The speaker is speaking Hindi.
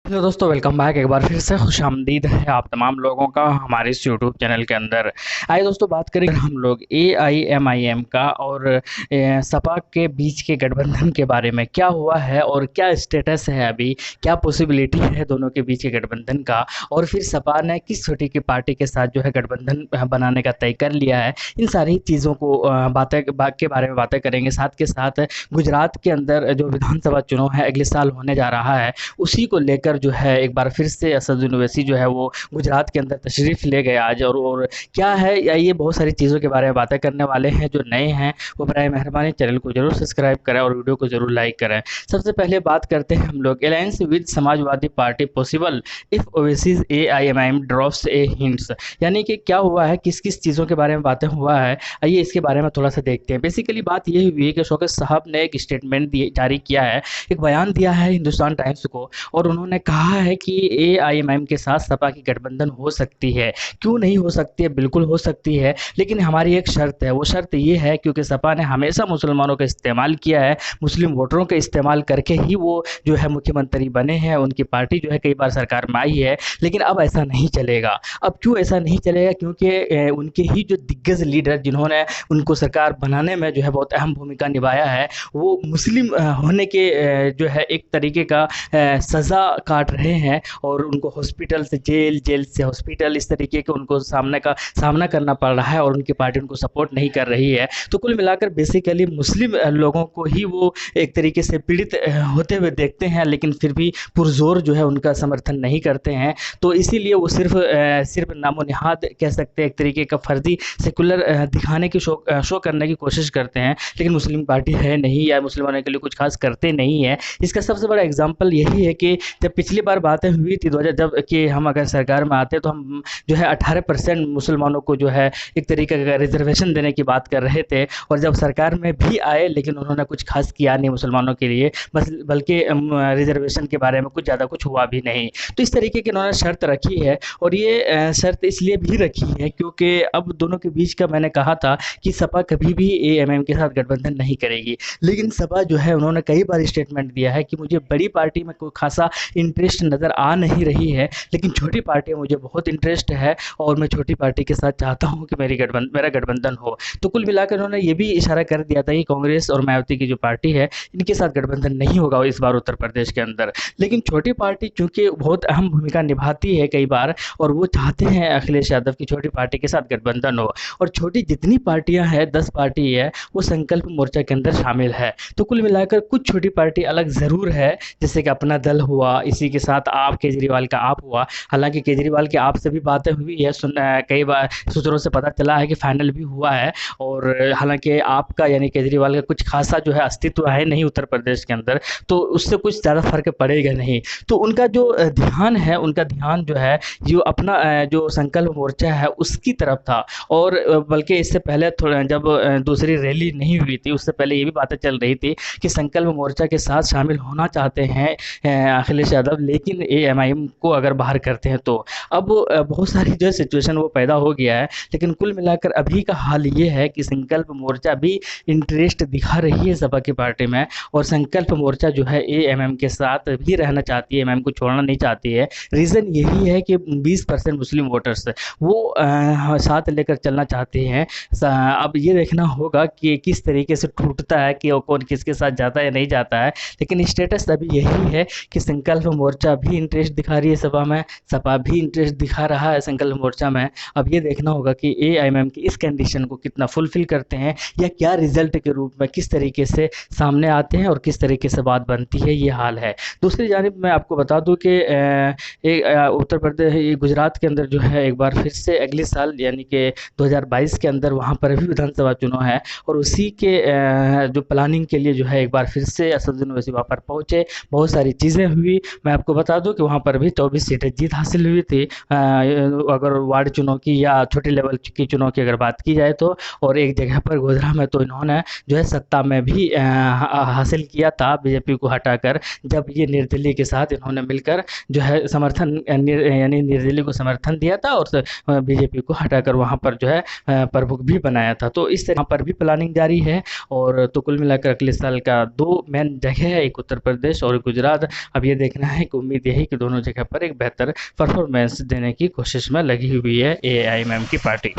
हेलो दोस्तों, वेलकम बैक। एक बार फिर से खुशामदीद है आप तमाम लोगों का हमारे इस यूट्यूब चैनल के अंदर। आइए दोस्तों, बात करेंगे हम लोग AIMIM का और सपा के बीच के गठबंधन के बारे में। क्या हुआ है और क्या स्टेटस है अभी, क्या पॉसिबिलिटी है दोनों के बीच के गठबंधन का, और फिर सपा ने किस छोटी की पार्टी के साथ जो है गठबंधन बनाने का तय कर लिया है। इन सारी चीज़ों को के बारे में बातें करेंगे। साथ के साथ गुजरात के अंदर जो विधानसभा चुनाव है अगले साल होने जा रहा है, उसी को लेकर जो है एक बार फिर से असदुद्दीन ओवैसी जो है वो गुजरात के अंदर तशरीफ़ ले गए आज। और क्या है या ये बहुत सारी चीज़ों के बारे में बातें करने वाले हैं। जो नए हैं वो बराए मेहरबानी चैनल को जरूर सब्सक्राइब करें और वीडियो को जरूर लाइक करें। सबसे पहले बात करते हैं हम लोग alliance with Samajwadi Party possible if Owaisi's AIMIM drops a hints. यानी कि क्या हुआ है, किस किस चीज़ों के बारे में बातें हुआ है, आइए इसके बारे में थोड़ा सा देखते हैं। बेसिकली बात ये हुई है कि शौकत साहब ने एक स्टेटमेंट जारी किया है, एक बयान दिया है हिंदुस्तान टाइम्स को, और उन्होंने कहा है कि AIMIM के साथ सपा की गठबंधन हो सकती है। क्यों नहीं हो सकती है, बिल्कुल हो सकती है, लेकिन हमारी एक शर्त है। वो शर्त ये है क्योंकि सपा ने हमेशा मुसलमानों का इस्तेमाल किया है, मुस्लिम वोटरों का इस्तेमाल करके ही वो जो है मुख्यमंत्री बने हैं। उनकी पार्टी जो है कई बार सरकार में आई है, लेकिन अब ऐसा नहीं चलेगा। अब क्यों ऐसा नहीं चलेगा? क्योंकि उनके ही जो दिग्गज लीडर जिन्होंने उनको सरकार बनाने में जो है बहुत अहम भूमिका निभाया है, वो मुस्लिम होने के जो है एक तरीके का सज़ा काट रहे हैं, और उनको हॉस्पिटल से जेल, जेल से हॉस्पिटल, इस तरीके के उनको सामना करना पड़ रहा है, और उनकी पार्टी उनको सपोर्ट नहीं कर रही है। तो कुल मिलाकर बेसिकली मुस्लिम लोगों को ही वो एक तरीके से पीड़ित होते हुए देखते हैं, लेकिन फिर भी पुरजोर जो है उनका समर्थन नहीं करते हैं। तो इसीलिए वो सिर्फ नामो निहाद कह सकते हैं, एक तरीके का फर्जी सेकुलर दिखाने की शो करने की कोशिश करते हैं, लेकिन मुस्लिम पार्टी है नहीं या मुसलमानों के लिए कुछ खास करते नहीं है। इसका सबसे बड़ा एग्जाम्पल यही है कि जब पिछली बार बातें हुई थी 2000, जब कि हम अगर सरकार में आते तो हम जो है 18% मुसलमानों को जो है एक तरीके का रिजर्वेशन देने की बात कर रहे थे, और जब सरकार में भी आए लेकिन उन्होंने कुछ खास किया नहीं मुसलमानों के लिए, बस बल्कि रिजर्वेशन के बारे में कुछ ज़्यादा कुछ हुआ भी नहीं। तो इस तरीके की उन्होंने शर्त रखी है, और ये शर्त इसलिए भी रखी है क्योंकि अब दोनों के बीच का मैंने कहा था कि सपा कभी भी AIMIM के साथ गठबंधन नहीं करेगी, लेकिन सपा जो है उन्होंने कई बार स्टेटमेंट दिया है कि मुझे बड़ी पार्टी में कोई खासा इंटरेस्ट नज़र आ नहीं रही है, लेकिन छोटी पार्टी में मुझे बहुत इंटरेस्ट है, और मैं छोटी पार्टी के साथ चाहता हूं कि मेरा गठबंधन हो। तो कुल मिलाकर उन्होंने ये भी इशारा कर दिया था कि कांग्रेस और मायावती की जो पार्टी है इनके साथ गठबंधन नहीं होगा इस बार उत्तर प्रदेश के अंदर। लेकिन छोटी पार्टी चूंकि बहुत अहम भूमिका निभाती है कई बार, और वो चाहते हैं अखिलेश यादव की छोटी पार्टी के साथ गठबंधन हो, और छोटी जितनी पार्टियां हैं 10 पार्टी है वो संकल्प मोर्चा के अंदर शामिल है। तो कुल मिलाकर कुछ छोटी पार्टी अलग ज़रूर है, जैसे कि अपना दल हुआ, इसी के साथ आप केजरीवाल का आप हुआ। हालांकि केजरीवाल के आप से भी बातें हुई है, कई बार सूत्रों से पता चला है कि फाइनल भी हुआ है, और हालांकि आपका यानी केजरीवाल का कुछ खासा जो है अस्तित्व है नहीं उत्तर प्रदेश के अंदर, तो उससे कुछ ज़्यादा फर्क पड़ेगा नहीं। तो उनका जो ध्यान है, उनका ध्यान जो है जो अपना जो संकल्प मोर्चा है उसकी तरफ था। और बल्कि इससे पहले थोड़ा जब दूसरी रैली नहीं हुई थी उससे पहले ये भी बातें चल रही थी कि संकल्प मोर्चा के साथ शामिल होना चाहते हैं अखिलेश यादव, लेकिन AIMIM को अगर बाहर करते हैं तो अब बहुत सारी जो सिचुएशन वो पैदा हो गया है। लेकिन कुल मिलाकर अभी का हाल ये है कि संकल्प मोर्चा भी इंटरेस्ट दिखा रही है सपा की पार्टी में, और संकल्प मोर्चा जो है AIMIM के साथ भी रहना चाहती है, AIMIM को छोड़ना नहीं चाहती है। रीज़न यही है कि 20% मुस्लिम वोटर्स वो साथ लेकर चलना चाहते हैं। अब ये देखना होगा कि किस तरीके से टूटता है, कि कौन किसके साथ जाता है या नहीं जाता है, लेकिन स्टेटस अभी यही है कि संकल्प मोर्चा भी इंटरेस्ट दिखा रही है सपा में, सपा भी इंटरेस्ट दिखा रहा है संकल्प मोर्चा में। अब ये देखना होगा कि AIMIM की इस कंडीशन को कितना फुलफिल करते हैं, या क्या रिजल्ट के रूप में किस तरीके से सामने आते हैं और किस तरीके से बात बनती है, ये हाल है। दूसरी जानिब मैं आपको बता दूं कि उत्तर प्रदेश, गुजरात के अंदर जो है एक बार फिर से अगले साल यानी कि 2022 के अंदर वहाँ पर भी विधानसभा चुनाव है, और उसी के जो प्लानिंग के लिए जो है एक बार फिर से असदुद्दीन ओवैसी वहाँ पर पहुँचे। बहुत सारी चीज़ें हुई। मैं आपको बता दूं कि वहाँ पर भी 24 सीटें जीत हासिल हुई थी, अगर वार्ड चुनाव की या छोटे लेवल की चुनाव की अगर बात की जाए तो। और एक जगह पर गोधरा में तो इन्होंने जो है सत्ता में भी हासिल किया था बीजेपी को हटाकर, जब ये निर्दलीय के साथ इन्होंने मिलकर जो है यानी निर्दलीय को समर्थन दिया था, और बीजेपी को हटाकर वहाँ पर जो है प्रमुख भी बनाया था। तो इस तरह पर भी प्लानिंग जारी है। और तो कुल मिलाकर अगले साल का 2 मेन जगह है, एक उत्तर प्रदेश और गुजरात। अब ये देखना एक उम्मीद यही कि दोनों जगह पर एक बेहतर परफॉर्मेंस देने की कोशिश में लगी हुई है एआईएमआईएम की पार्टी।